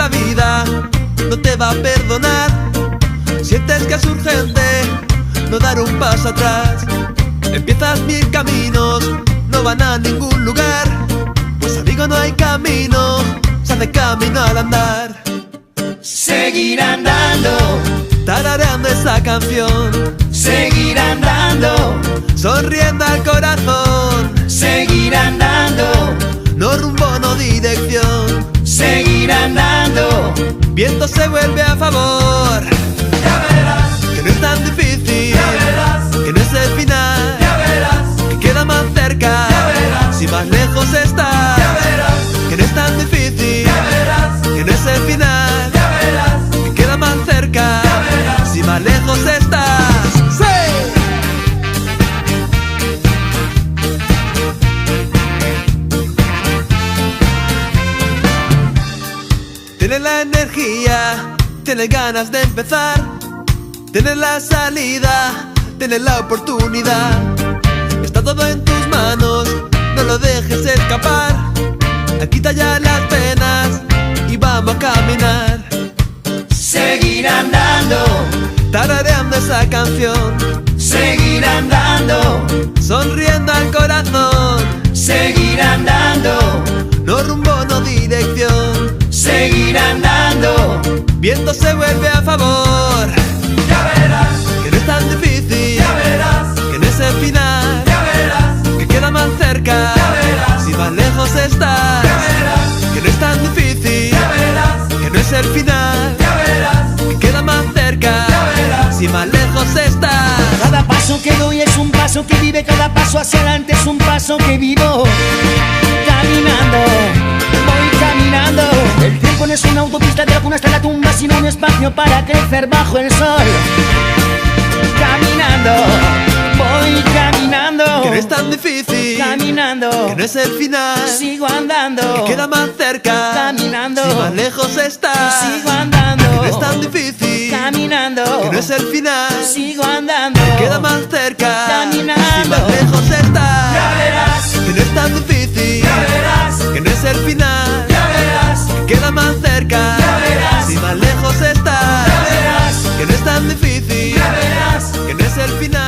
la vida no te va a perdonar. Sientes que es urgente no dar un paso atrás. Empiezas mil caminos, no van a ningún lugar. Pues amigo, no hay camino, se hace camino al andar. Seguir andando, tarareando esa canción. seguir andando, Sonriendo al corazón. seguir andando, No rumbo, no dirección. seguir andando. Viento se vuelve a favor. Ya verás, Que no es tan difícil, ya verás, que no es el final, ya verás, que queda más cerca, ya verás, si más lejos estás. ya verás, Que no es tan difícil, ya verás, que no es el final, ya verás, que queda más cerca, ya verás, si más lejos estás. ¡Sí! Tienes la energía, tienes ganas de empezar, tienes la salida, tienes la oportunidad. Está todo en tus manos, no lo dejes escapar. Quita ya las penas y vamos a caminar. seguir andando, Tarareando esa canción, seguir andando, sonriendo al corazón. seguir andando, No rumbo, no dirección. seguir andando. Viento se vuelve a favor. Ya verás, Que no es tan difícil, ya verás, que no es el final, ya verás, que queda más cerca, ya verás, si más lejos estás. ya verás, Que no es tan difícil, ya verás, que no es el final, ya verás, que queda más cerca, ya verás. si más lejos estás. Cada paso que doy es un paso que vive, cada paso hacia adelante es un paso que vivo. Caminando, voy caminando. El tiempo no es una autopista de la cuna hasta la tumba, sino un espacio para crecer bajo el sol. Caminando, voy caminando. Que no es tan difícil, Caminando, que no es el final, sigo andando. que queda más cerca, Caminando, si más lejos estás. sigo andando. Que no es tan difícil, Caminando, que no es el final, sigo andando. queda más cerca, Caminando. si más lejos estás. ya verás, Que no es tan difícil, ya verás, que no es el final, ya verás, queda más cerca, ya verás, si más lejos estás. ya verás, Que no es tan difícil, ya verás. que no es el final.